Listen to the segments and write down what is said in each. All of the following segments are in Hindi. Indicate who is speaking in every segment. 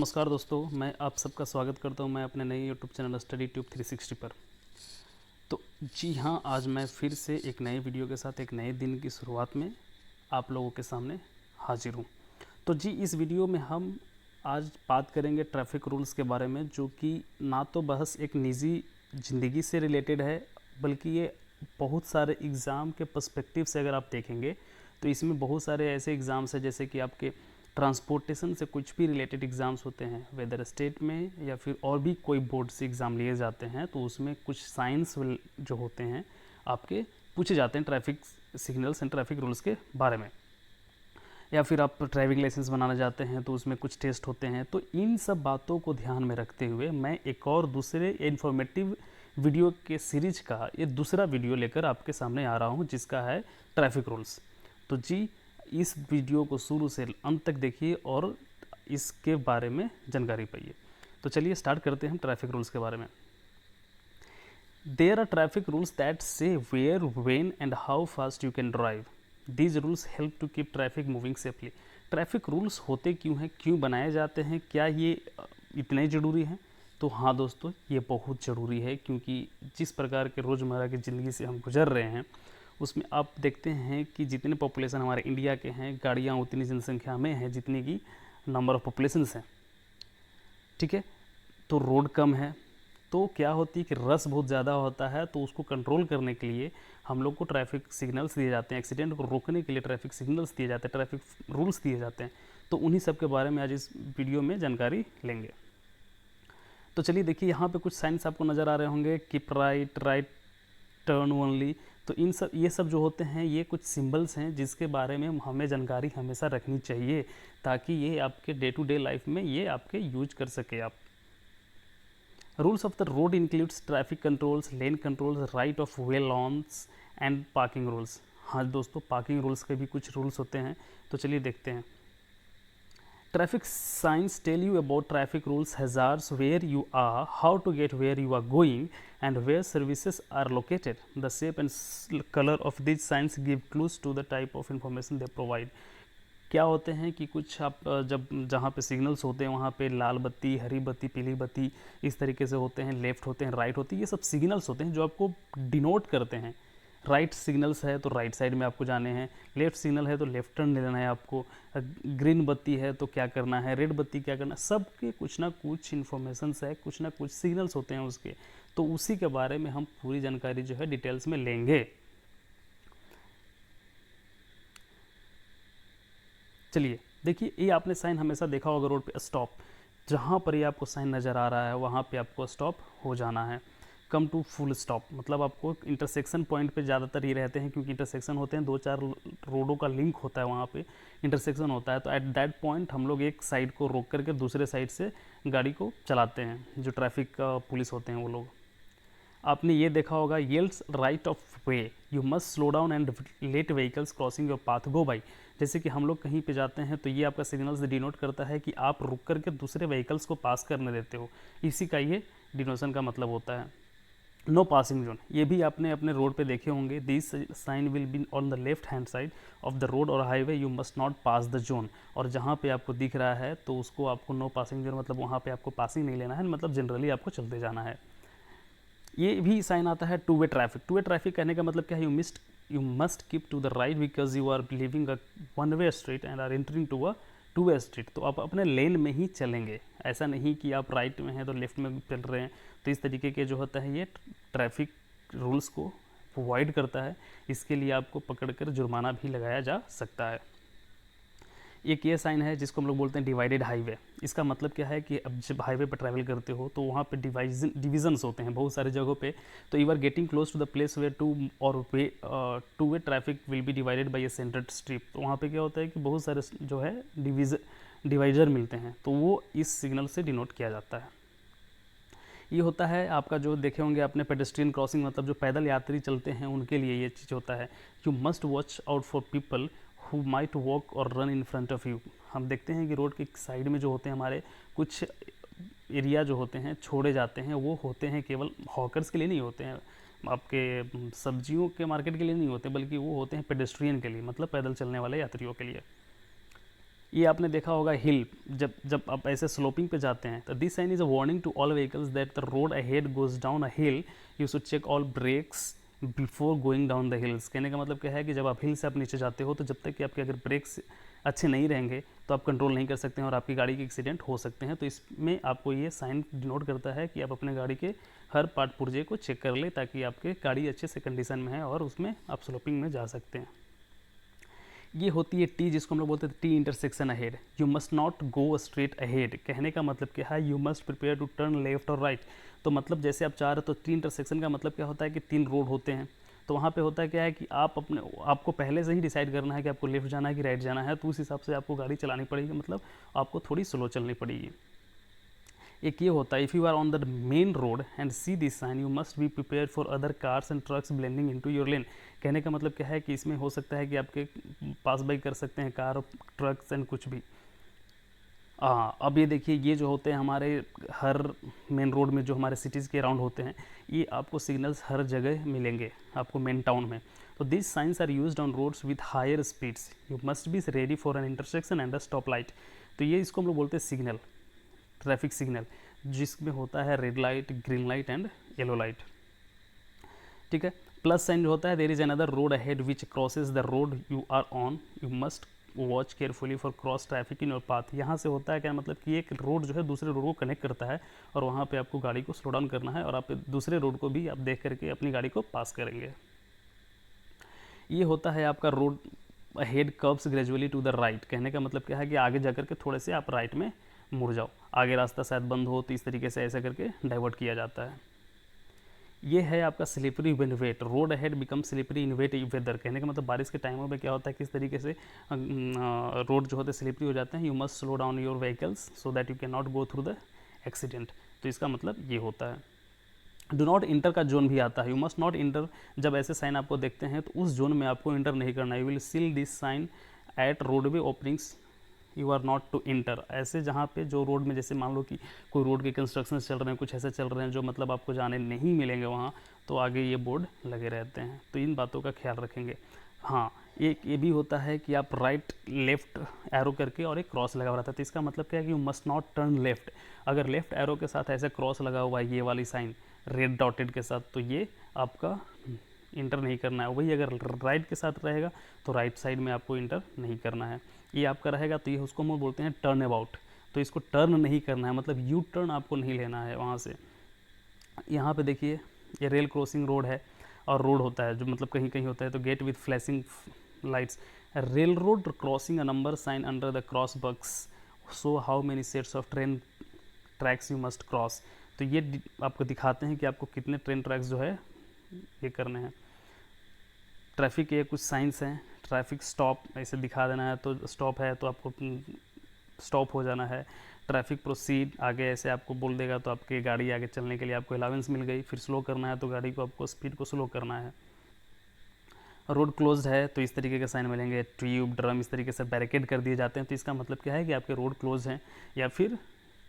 Speaker 1: नमस्कार दोस्तों, मैं आप सबका स्वागत करता हूं मैं अपने नए यूट्यूब चैनल स्टडी ट्यूब 360 पर। तो जी हाँ, आज मैं फिर से एक नए वीडियो के साथ एक नए दिन की शुरुआत में आप लोगों के सामने हाजिर हूं। तो जी, इस वीडियो में हम आज बात करेंगे ट्रैफिक रूल्स के बारे में, जो कि ना तो बस एक निजी ज़िंदगी से रिलेटेड है, बल्कि ये बहुत सारे एग्ज़ाम के पर्सपेक्टिव से अगर आप देखेंगे तो इसमें बहुत सारे ऐसे एग्ज़ाम्स हैं, जैसे कि आपके ट्रांसपोर्टेशन से कुछ भी रिलेटेड एग्ज़ाम्स होते हैं, वेदर स्टेट में या फिर और भी कोई बोर्ड से एग्ज़ाम लिए जाते हैं, तो उसमें कुछ साइंस जो होते हैं आपके पूछे जाते हैं traffic signals and traffic rules के बारे में। या फिर आप ड्राइविंग लाइसेंस बनाना चाहते हैं तो उसमें कुछ टेस्ट होते हैं। तो इन सब बातों को ध्यान में रखते हुए मैं एक और दूसरे इन्फॉर्मेटिव वीडियो के सीरीज का ये दूसरा वीडियो लेकर आपके सामने आ रहा हूँ, जिसका है ट्रैफिक रूल्स। तो जी, इस वीडियो को शुरू से अंत तक देखिए और इसके बारे में जानकारी पाइए। तो चलिए स्टार्ट करते हैं ट्रैफिक रूल्स के बारे में। There are traffic rules that say where, when and how fast you can drive. These rules help to keep traffic moving safely. Traffic rules होते क्यों हैं, क्यों बनाए जाते हैं, क्या ये इतने ज़रूरी हैं? तो हाँ दोस्तों, ये बहुत ज़रूरी है, क्योंकि जिस प्रकार के रोज़मर्रा की ज़िंदगी से हम गुजर रहे हैं उसमें आप देखते हैं कि जितने पॉपुलेशन हमारे इंडिया के हैं, गाड़ियाँ उतनी जनसंख्या में है जितनी की नंबर ऑफ़ पॉपुलेशंस हैं, ठीक है। तो रोड कम है, तो क्या होती है कि रस बहुत ज़्यादा होता है, तो उसको कंट्रोल करने के लिए हम लोग को ट्रैफिक सिग्नल्स दिए जाते हैं, एक्सीडेंट को रोकने के लिए ट्रैफिक सिग्नल्स दिए जाते हैं, ट्रैफिक रूल्स दिए जाते हैं। तो उन्हीं सब के बारे में आज इस वीडियो में जानकारी लेंगे। तो चलिए देखिए, यहाँ पे कुछ साइंस आपको नज़र आ रहे होंगे, keep right, right turn only. तो ये सब जो होते हैं, ये कुछ सिंबल्स हैं जिसके बारे में हमें जानकारी हमेशा रखनी चाहिए, ताकि ये आपके डे टू डे लाइफ में ये आपके यूज कर सके आप। Rules of the road includes traffic controls, lane controls, right of way loans and parking rules. हाँ दोस्तों, पार्किंग रूल्स के भी कुछ रूल्स होते हैं, तो चलिए देखते हैं। Traffic signs tell you about traffic rules, hazards, where you are, how to get where you are going, and where services are located. The shape and color of these signs give clues to the type of information they provide. क्या होते हैं कि कुछ आप जब जहाँ पे सिग्नल्स होते हैं वहाँ पे लाल बत्ती, हरी बत्ती, पीली बत्ती इस तरीके से होते हैं, लेफ़्ट होते हैं, राइट होती है, ये सब सिग्नल्स होते हैं जो आपको डिनोट करते हैं। राइट सिग्नल्स है तो राइट साइड में आपको जाने हैं, लेफ़्ट सिग्नल है तो लेफ़्ट टर्न लेना है आपको, ग्रीन बत्ती है तो क्या करना है, रेड बत्ती क्या करना है, सबके कुछ ना कुछ इन्फॉर्मेशंस है, कुछ ना कुछ सिग्नल्स होते हैं उसके। तो उसी के बारे में हम पूरी जानकारी जो है डिटेल्स में लेंगे। चलिए देखिए, ये आपने साइन हमेशा देखा होगा रोड पे, स्टॉप। जहाँ पर ये आपको साइन नज़र आ रहा है वहाँ पे आपको स्टॉप हो जाना है। कम टू फुल स्टॉप, मतलब आपको इंटरसेक्शन पॉइंट पे ज़्यादातर ये रहते हैं, क्योंकि इंटरसेक्शन होते हैं, 2-4 रोडों का लिंक होता है, वहाँ पे इंटरसेक्शन होता है। तो एट दैट पॉइंट हम लोग एक साइड को रोक करके दूसरे साइड से गाड़ी को चलाते हैं, जो ट्रैफिक पुलिस होते हैं वो लोग। आपने ये देखा होगा, yields right of way, you must slow down and let vehicles crossing your path go by. जैसे कि हम लोग कहीं पे जाते हैं तो ये आपका सिग्नल्स डिनोट करता है कि आप रुक करके दूसरे व्हीकल्स को पास करने देते हो, इसी का ये डिनोशन का मतलब होता है। नो पासिंग जोन, ये भी आपने अपने रोड पे देखे होंगे, this sign will be on the left hand side of the road और highway, you must not pass the zone. और जहाँ पे आपको दिख रहा है तो उसको आपको नो पासिंग जोन, मतलब वहाँ पे आपको पासिंग नहीं लेना है, मतलब जनरली आपको चलते जाना है। ये भी साइन आता है two way traffic. Two way traffic कहने का मतलब क्या है, you must keep to the right because you are living a one way street and are entering to a two way street. तो आप अपने लेन में ही चलेंगे, ऐसा नहीं कि आप राइट में हैं तो लेफ्ट में चल रहे हैं। तो इस तरीके के जो होता है ये ट्रैफिक रूल्स को अवॉइड करता है, इसके लिए आपको पकड़कर जुर्माना भी लगाया जा सकता है। एक ये साइन है जिसको हम लोग बोलते हैं डिवाइडेड हाईवे। इसका मतलब क्या है कि अब जब हाईवे पर ट्रैवल करते हो तो वहाँ पे डिविजन्स होते हैं बहुत सारी जगहों पे। तो you are getting close to the place where two way traffic will be divided by a centered strip. तो वहाँ पे क्या होता है कि बहुत सारे जो है डिवाइजर मिलते हैं, तो वो इस सिग्नल से डिनोट किया जाता है। ये होता है आपका, जो देखे होंगे आपने, पेडेस्ट्रियन क्रॉसिंग, मतलब जो पैदल यात्री चलते हैं उनके लिए ये चीज़ होता है। You must watch out for people who might walk or run in front of you. हम देखते हैं कि रोड के साइड में जो होते हैं हमारे कुछ एरिया जो होते हैं छोड़े जाते हैं, वो होते हैं केवल हॉकर्स के लिए नहीं होते हैं, आपके सब्जियों के मार्केट के लिए नहीं होते, बल्कि वो होते हैं पेडेस्ट्रियन के लिए, मतलब पैदल चलने वाले यात्रियों के लिए। ये आपने देखा होगा हिल, जब जब आप ऐसे स्लोपिंग पे जाते हैं तो this sign is a warning to all vehicles that the road ahead goes down a hill, you should check all brakes before going down the hills. कहने का मतलब क्या है कि जब आप हिल से आप नीचे जाते हो तो जब तक कि आपके अगर ब्रेक्स अच्छे नहीं रहेंगे तो आप कंट्रोल नहीं कर सकते हैं और आपकी गाड़ी के एक्सीडेंट हो सकते हैं। तो इसमें आपको ये साइन डिनोट करता है कि आप अपने गाड़ी के हर पार्ट पुर्जे को चेक कर ले ताकि आपके गाड़ी अच्छे से कंडीशन में है और उसमें आप स्लोपिंग में जा सकते हैं। ये होती है टी, जिसको हम लोग बोलते हैं T intersection ahead. You must not go straight ahead, कहने का मतलब क्या है, you must prepare to turn left और राइट। तो मतलब जैसे आप चाह रहे हो, तो टी इंटरसेक्शन का मतलब क्या होता है कि 3 रोड होते हैं, तो वहाँ पे होता है क्या है कि आपको पहले से ही डिसाइड करना है कि आपको लेफ्ट जाना है कि राइट जाना है, तो उस हिसाब से आपको गाड़ी चलानी पड़ेगी, मतलब आपको थोड़ी स्लो चलनी पड़ेगी। एक ये होता है, if you are on the main road and see this sign you must be prepare for other cars and trucks blending into your lane. कहने का मतलब क्या है कि इसमें हो सकता है कि आपके पास बाई कर सकते हैं कार, ट्रक्स एंड कुछ भी। हाँ, अब ये देखिए, ये जो होते हैं हमारे हर मेन रोड में, जो हमारे सिटीज़ के अराउंड होते हैं, ये आपको सिग्नल्स हर जगह मिलेंगे आपको मेन टाउन में। तो this signs are used on roads with higher speeds, you must be ready for an intersection and a stop light. तो ये इसको हम लोग बोलते हैं सिग्नल, ट्रैफिक सिग्नल, जिसमें होता है red light, green light and yellow light. ठीक है। प्लस साइन जो होता है, there is another road ahead which crosses the road you are on, you must watch carefully for cross traffic in your path. यहाँ से होता है क्या, मतलब कि एक रोड जो है दूसरे रोड को कनेक्ट करता है और वहाँ पे आपको गाड़ी को स्लो डाउन करना है और आप दूसरे रोड को भी आप देख करके अपनी गाड़ी को पास करेंगे। ये होता है आपका road ahead curves gradually to the right. कहने का मतलब क्या है कि आगे जा करके थोड़े से आप राइट में मुड़ जाओ, आगे रास्ता शायद बंद हो, तो इस तरीके से ऐसा करके डाइवर्ट किया जाता है। ये है आपका slippery in wet, road ahead become slippery in wet weather. कहने का मतलब बारिश के टाइमों में क्या होता है, किस तरीके से रोड जो होते हैं स्लिपरी हो जाते हैं। You must slow down your vehicles so that you can not go through the accident. तो इसका मतलब ये होता है। डू नॉट इंटर का जोन भी आता है, यू मस्ट नॉट इंटर। जब ऐसे साइन आपको देखते हैं तो उस जोन में आपको इंटर नहीं करना है। You will see this sign at roadway openings, you are not to enter. ऐसे जहाँ पे जो रोड में, जैसे मान लो कि कोई रोड के कंस्ट्रक्शन चल रहे हैं, कुछ ऐसे चल रहे हैं जो मतलब आपको जाने नहीं मिलेंगे वहाँ, तो आगे ये बोर्ड लगे रहते हैं, तो इन बातों का ख्याल रखेंगे। हाँ, एक ये भी होता है कि आप राइट लेफ्ट एरो करके और एक क्रॉस लगा हुआ रहता है, तो इसका मतलब क्या है कि you must not turn left. अगर लेफ्ट एरो के साथ ऐसे क्रॉस लगा हुआ है, ये वाली साइन रेड डॉटेड के साथ, तो ये आपका इंटर नहीं करना है। वही अगर राइट के साथ रहेगा तो राइट साइड में आपको इंटर नहीं करना है। ये आपका रहेगा तो ये उसको हम बोलते हैं टर्न अबाउट, तो इसको टर्न नहीं करना है, मतलब यू टर्न आपको नहीं लेना है वहाँ से। यहाँ पे देखिए, ये रेल क्रॉसिंग रोड है और रोड होता है जो मतलब कहीं कहीं होता है, तो gate with flashing lights, railroad crossing a number sign under the cross bucks, so how many sets of train tracks you must cross. तो ये आपको दिखाते हैं कि आपको कितने ट्रेन ट्रैक्स जो है ये करने हैं। ट्रैफिक के कुछ साइंस हैं, ट्रैफिक स्टॉप ऐसे दिखा देना है, तो स्टॉप है तो आपको स्टॉप हो जाना है। ट्रैफिक प्रोसीड, आगे ऐसे आपको बोल देगा तो आपकी गाड़ी आगे चलने के लिए आपको अलाउंस मिल गई। फिर स्लो करना है तो गाड़ी को आपको स्पीड को स्लो करना है। रोड क्लोज्ड है तो इस तरीके के साइन मिलेंगे, ट्यूब ड्रम इस तरीके से बैरिकेड कर दिए जाते हैं, तो इसका मतलब क्या है कि आपके रोड क्लोज हैं या फिर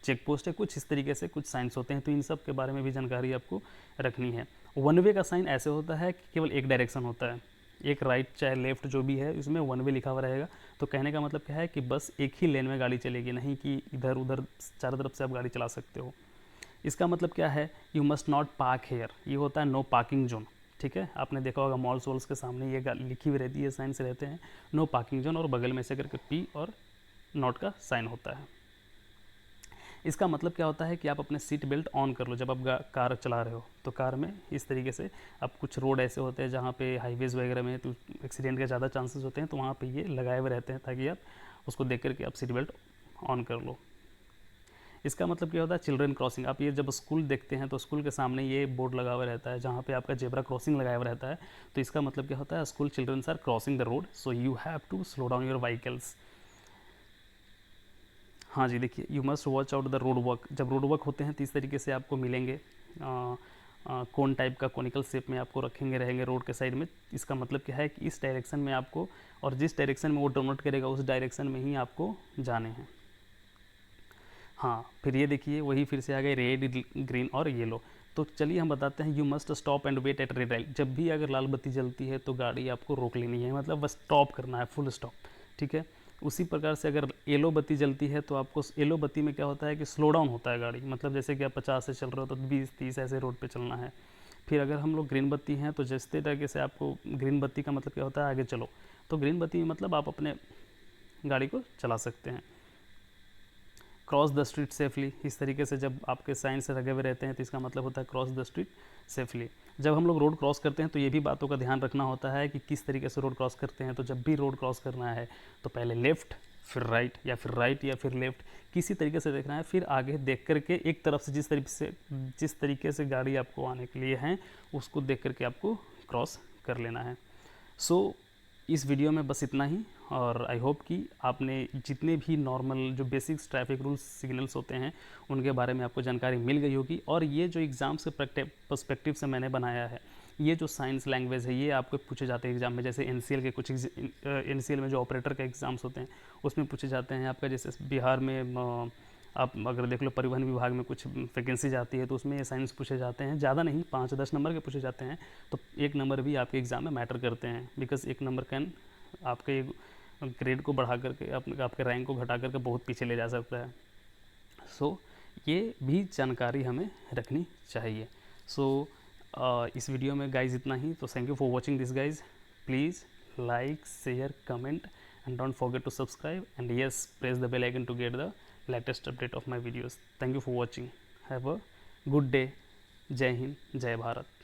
Speaker 1: चेक पोस्ट है, कुछ इस तरीके से कुछ साइंस होते हैं, तो इन सब के बारे में भी जानकारी आपको रखनी है। वन वे का साइन ऐसे होता है कि केवल एक डायरेक्शन होता है, एक राइट चाहे लेफ्ट जो भी है, इसमें वन वे लिखा हुआ रहेगा। तो कहने का मतलब क्या है कि बस एक ही लेन में गाड़ी चलेगी, नहीं कि इधर उधर चारों तरफ से आप गाड़ी चला सकते हो। इसका मतलब क्या है, you must not park here, ये होता है नो पार्किंग जोन। ठीक है, आपने देखा होगा मॉल्स वॉल्स के सामने ये लिखी हुई रहती है, साइन से रहते हैं नो पार्किंग जोन, और बगल में से करके पी और नॉट का साइन होता है। इसका मतलब क्या होता है कि आप अपने सीट बेल्ट ऑन कर लो जब आप कार चला रहे हो। तो कार में इस तरीके से, अब कुछ रोड ऐसे होते हैं जहाँ पे हाईवेज़ वगैरह में तो एक्सीडेंट के ज़्यादा चांसेस होते हैं, तो वहाँ पे ये लगाए हुए रहते हैं ताकि आप उसको देख करके आप सीट बेल्ट ऑन कर लो। इसका मतलब क्या होता है, चिल्ड्रन क्रॉसिंग। आप ये जब स्कूल देखते हैं तो स्कूल के सामने ये बोर्ड लगा हुआ रहता है जहाँ पे आपका जेब्रा क्रॉसिंग लगाया हुआ रहता है, तो इसका मतलब क्या होता है, school childrens are crossing the road, so you have to slow down your vehicles. हाँ जी, देखिए, you must watch out the road work. जब रोड वर्क होते हैं तो इस तरीके से आपको मिलेंगे, कोन टाइप का कोनिकल शेप में आपको रखेंगे रहेंगे रोड के साइड में। इसका मतलब क्या है कि इस डायरेक्शन में आपको, और जिस डायरेक्शन में वो डोनेट करेगा उस डायरेक्शन में ही आपको जाने हैं। हाँ, फिर ये देखिए, वही फिर से आ गए रेड, ग्रीन और येलो। तो चलिए हम बताते हैं, you must stop and wait at red light. जब भी अगर लाल बत्ती जलती है तो गाड़ी आपको रोक लेनी है, मतलब बस स्टॉप करना है, फुल स्टॉप। ठीक है, उसी प्रकार से अगर येलो बत्ती जलती है तो आपको येलो बत्ती में क्या होता है कि स्लो डाउन होता है गाड़ी, मतलब जैसे कि आप 50 से चल रहे हो तो 20-30 ऐसे रोड पे चलना है। फिर अगर हम लोग ग्रीन बत्ती हैं तो जिस तरीके से आपको ग्रीन बत्ती का मतलब क्या होता है, आगे चलो। तो ग्रीन बत्ती में मतलब आप अपने गाड़ी को चला सकते हैं। क्रॉस द स्ट्रीट सेफली, इस तरीके से जब आपके साइन से लगे हुए रहते हैं तो इसका मतलब होता है क्रॉस द स्ट्रीट सेफली। जब हम लोग रोड क्रॉस करते हैं तो ये भी बातों का ध्यान रखना होता है कि किस तरीके से रोड क्रॉस करते हैं। तो जब भी रोड क्रॉस करना है तो पहले लेफ़्ट, फिर राइट, या फिर लेफ़्ट, किसी तरीके से देखना है। फिर आगे देख करके एक तरफ से जिस तरीके से गाड़ी आपको आने के लिए है उसको देख करके आपको क्रॉस कर लेना है। सो इस वीडियो में बस इतना ही, और आई होप कि आपने जितने भी नॉर्मल जो बेसिक्स ट्रैफिक रूल्स सिग्नल्स होते हैं उनके बारे में आपको जानकारी मिल गई होगी। और ये जो एग्ज़ाम से पर्सपेक्टिव से मैंने बनाया है, ये जो साइंस लैंग्वेज है ये आपको पूछे जाते हैं एग्ज़ाम में। जैसे एनसीएल के कुछ एनसीएल में जो ऑपरेटर के एग्ज़ाम्स होते हैं उसमें पूछे जाते हैं आपका। जैसे बिहार में आप अगर देख लो परिवहन विभाग में कुछ वैकेंसी जाती है तो उसमें ये साइंस पूछे जाते हैं, ज़्यादा नहीं 5-10 नंबर के पूछे जाते हैं। तो एक नंबर भी आपके एग्ज़ाम में मैटर करते हैं, बिकॉज एक नंबर कैन आपके ग्रेड को बढ़ा करके आपके रैंक को घटा करके बहुत पीछे ले जा सकता है। सो ये भी जानकारी हमें रखनी चाहिए। सो इस वीडियो में गाइज इतना ही। तो thank you for watching this guys. Please like, share, comment and don't forget to subscribe, and yes, press the bell icon to get the latest update of my videos. Thank you for watching. Have a good day. जय हिंद, जय भारत।